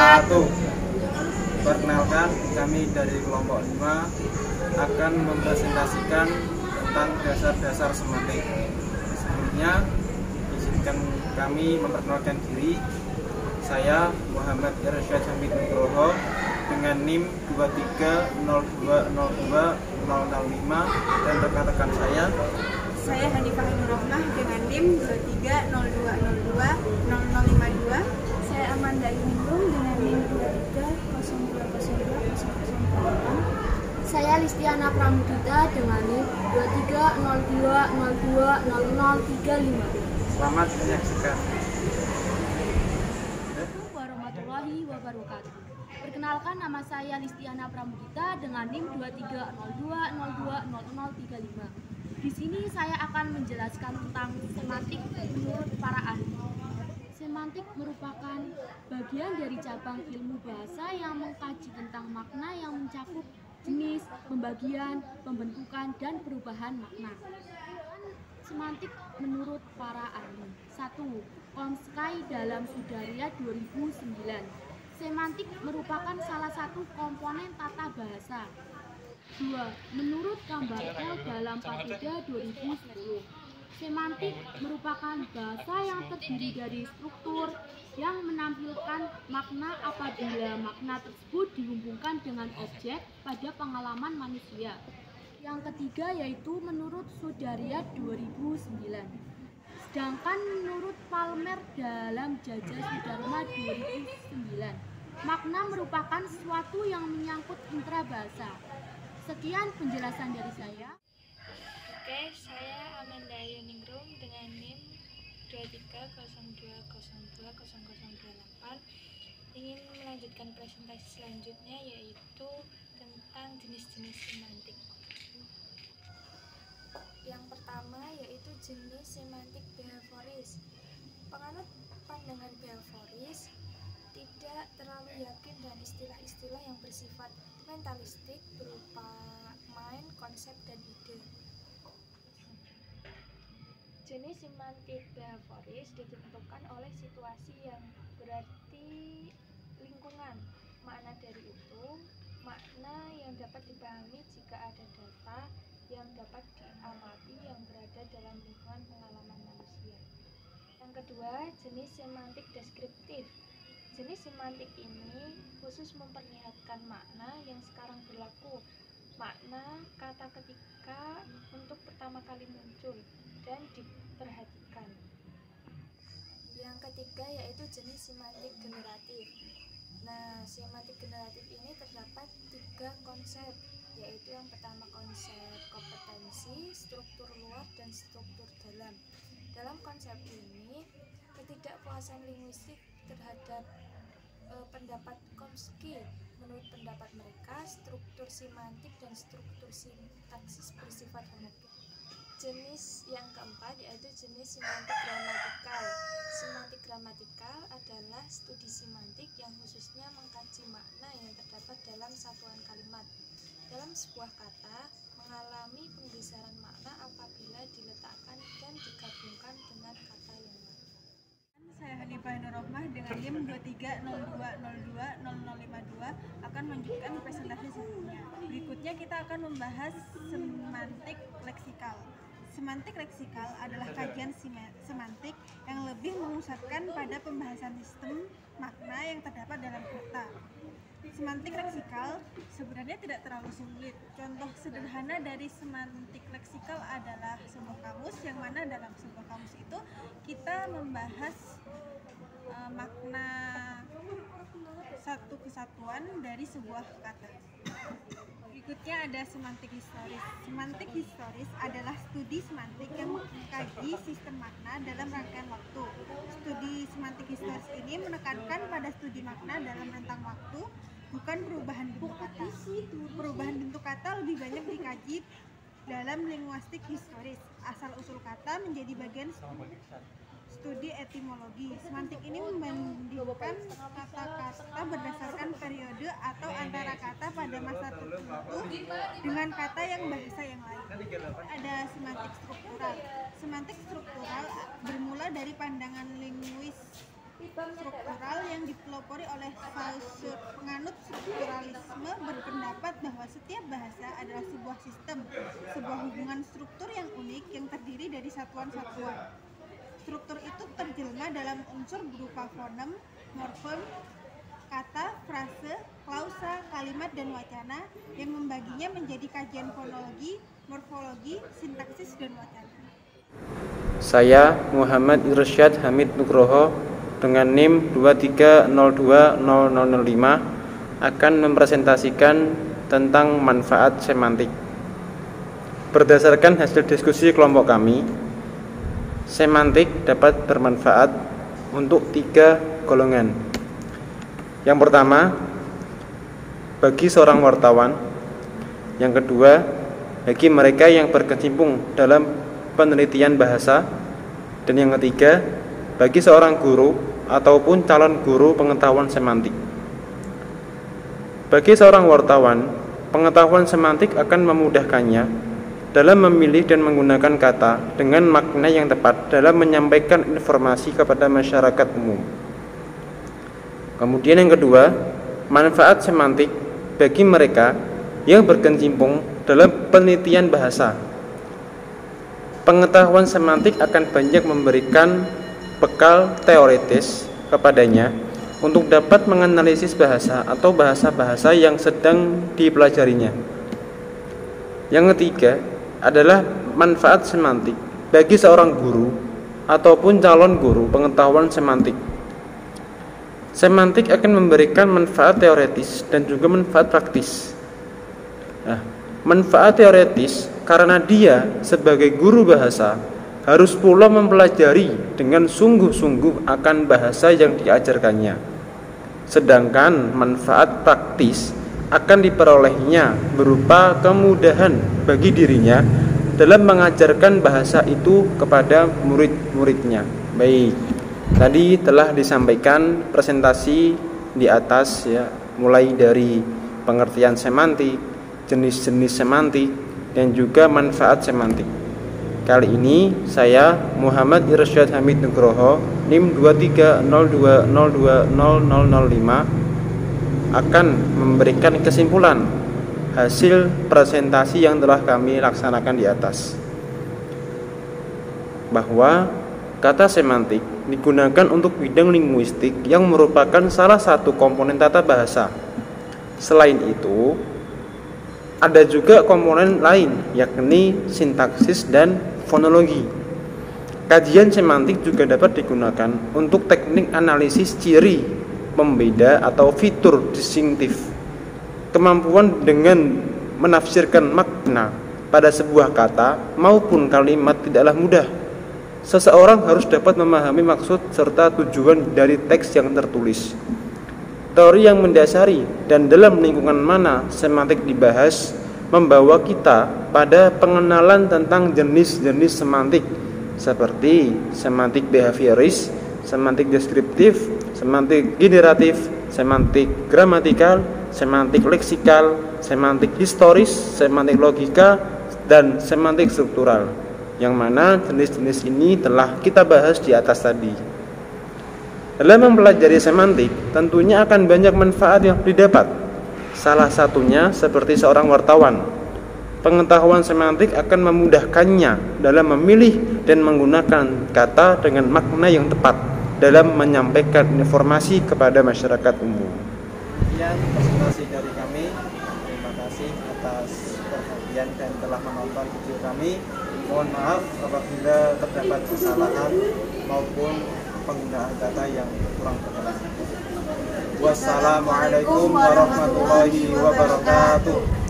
wabarakatuh. Perkenalkan, kami dari kelompok 5 akan mempresentasikan tentang dasar-dasar semantik. Sebelumnya, izinkan kami memperkenalkan diri. Saya Muhammad Irsyad Hamid Nugroho dengan NIM 230202005 dan rekan-rekan saya. Saya Hanifah Nurrohmah dengan NIM 230202052. Saya Amanda Ningrum dengan NIM 230202008. Saya Listiana Pramudita dengan NIM 23020200035. Selamat menyaksikan. Assalamualaikum warahmatullahi wabarakatuh. Perkenalkan, nama saya Listiana Pramudita dengan NIM 23020200035. Di sini saya akan menjelaskan tentang semantik menurut para ahli. Semantik merupakan bagian dari cabang ilmu bahasa yang mengkaji tentang makna yang mencakup jenis, pembagian, pembentukan, dan perubahan makna. Semantik menurut para ahli. 1. Komsky dalam Sudaria 2009. Semantik merupakan salah satu komponen tata bahasa. 2. Menurut Kambarel dalam Patoda 2010, semantik merupakan bahasa yang terdiri dari struktur yang menampilkan makna apabila makna tersebut dihubungkan dengan objek pada pengalaman manusia. Yang ketiga yaitu menurut Sudaria 2009. Sedangkan menurut Palmer dalam Jajah Sudarma 2009, makna merupakan sesuatu yang menyangkut intra bahasa. Sekian penjelasan dari saya. Oke, saya Amanda Ningrum dengan NIM 230202028 ingin melanjutkan presentasi selanjutnya, yaitu tentang jenis-jenis semantik. Yang pertama yaitu jenis semantik behavioris. Penganut pandangan behavioris tidak terlalu yakin dengan istilah-istilah yang bersifat mentalistik berupa mind, konsep, dan ide. Jenis semantik behavioris ditentukan oleh situasi yang berarti lingkungan. Makna dari itu, makna yang dapat dipahami jika ada data yang dapat diamati yang berada dalam lingkungan pengalaman manusia. Yang kedua, jenis semantik deskriptif. Jenis semantik ini khusus memperlihatkan makna yang sekarang berlaku, makna kata ketika untuk pertama kali muncul dan diperhatikan. Yang ketiga yaitu jenis semantik generatif. Nah, semantik generatif ini terdapat 3 konsep, yaitu yang pertama konsep kompetensi, struktur luar, dan struktur dalam. Dalam konsep ini, ketidakpuasan linguistik terhadap pendapat Chomsky. Menurut pendapat mereka, struktur semantik dan struktur sintaksis bersifat homogen. Jenis yang keempat yaitu jenis semantik gramatikal. Semantik gramatikal adalah studi semantik yang khususnya mengkaji makna yang terdapat dalam satuan kalimat. Dalam sebuah kata, mengalami penggeseran makna apabila diletakkan dan digabungkan dengan kata yang lain. Saya Hanifah Nurrohmah dengan NIM 23020200052 akan melanjutkan presentasi selanjutnya. Berikutnya kita akan membahas semantik leksikal. Semantik leksikal adalah kajian semantik yang lebih memusatkan pada pembahasan sistem makna yang terdapat dalam kata. Semantik leksikal sebenarnya tidak terlalu sulit. Contoh sederhana dari semantik leksikal adalah sebuah kamus, yang mana dalam sebuah kamus itu kita membahas makna satu kesatuan dari sebuah kata. Berikutnya ada semantik historis. Semantik historis adalah studi semantik yang mengkaji sistem makna dalam rangkaian waktu. Studi semantik historis ini menekankan pada studi makna dalam rentang waktu, bukan perubahan bentuk kata. Perubahan bentuk kata lebih banyak dikaji dalam linguistik historis. Asal-usul kata menjadi bagian studi etimologi. Semantik ini membandingkan kata-kata berdasarkan periode atau antara kata pada masa tertentu dengan kata yang bahasa yang lain. Ada semantik struktural. Semantik struktural bermula dari pandangan linguistik struktural yang dipelopori oleh Saussure. Penganut strukturalisme berpendapat bahwa setiap bahasa adalah sebuah sistem, sebuah hubungan struktur yang unik yang terdiri dari satuan-satuan. Struktur itu terjelma dalam unsur berupa fonem, morfem, kata, frase, klausa, kalimat, dan wacana yang membaginya menjadi kajian fonologi, morfologi, sintaksis, dan wacana. Saya Muhammad Irsyad Hamid Nugroho dengan NIM 2302005 akan mempresentasikan tentang manfaat semantik. Berdasarkan hasil diskusi kelompok kami, semantik dapat bermanfaat untuk 3 golongan. Yang pertama, bagi seorang wartawan. Yang kedua, bagi mereka yang berkecimpung dalam penelitian bahasa. Dan yang ketiga, bagi seorang guru ataupun calon guru pengetahuan semantik. Bagi seorang wartawan, pengetahuan semantik akan memudahkannya dalam memilih dan menggunakan kata dengan makna yang tepat dalam menyampaikan informasi kepada masyarakat umum. Kemudian yang kedua, manfaat semantik bagi mereka yang berkecimpung dalam penelitian bahasa. Pengetahuan semantik akan banyak memberikan bekal teoritis kepadanya untuk dapat menganalisis bahasa atau bahasa-bahasa yang sedang dipelajarinya. Yang ketiga adalah manfaat semantik bagi seorang guru ataupun calon guru pengetahuan semantik. Semantik akan memberikan manfaat teoritis dan juga manfaat praktis. Manfaat teoritis karena dia sebagai guru bahasa harus pula mempelajari dengan sungguh-sungguh akan bahasa yang diajarkannya. Sedangkan manfaat praktis akan diperolehnya berupa kemudahan bagi dirinya dalam mengajarkan bahasa itu kepada murid-muridnya. Baik, tadi telah disampaikan presentasi di atas ya, mulai dari pengertian semantik, jenis-jenis semantik, dan juga manfaat semantik. Kali ini saya Muhammad Irsyad Hamid Nugroho NIM 230202005 akan memberikan kesimpulan hasil presentasi yang telah kami laksanakan di atas, bahwa kata semantik digunakan untuk bidang linguistik yang merupakan salah satu komponen tata bahasa. Selain itu, ada juga komponen lain, yakni sintaksis dan fonologi. Kajian semantik juga dapat digunakan untuk teknik analisis ciri pembeda atau fitur distinktif. Kemampuan dengan menafsirkan makna pada sebuah kata maupun kalimat tidaklah mudah. Seseorang harus dapat memahami maksud serta tujuan dari teks yang tertulis. Teori yang mendasari dan dalam lingkungan mana semantik dibahas membawa kita pada pengenalan tentang jenis-jenis semantik seperti semantik behavioris, semantik deskriptif, semantik generatif, semantik gramatikal, semantik leksikal, semantik historis, semantik logika, dan semantik struktural, yang mana jenis-jenis ini telah kita bahas di atas tadi. Dalam mempelajari semantik, tentunya akan banyak manfaat yang didapat. Salah satunya seperti seorang wartawan. Pengetahuan semantik akan memudahkannya dalam memilih dan menggunakan kata dengan makna yang tepat dalam menyampaikan informasi kepada masyarakat umum. Sekian presentasi dari kami. Terima kasih atas perhatian dan telah menonton video kami. Mohon maaf apabila terdapat kesalahan maupun penggunaan data yang kurang berkenan. Wassalamualaikum warahmatullahi wabarakatuh.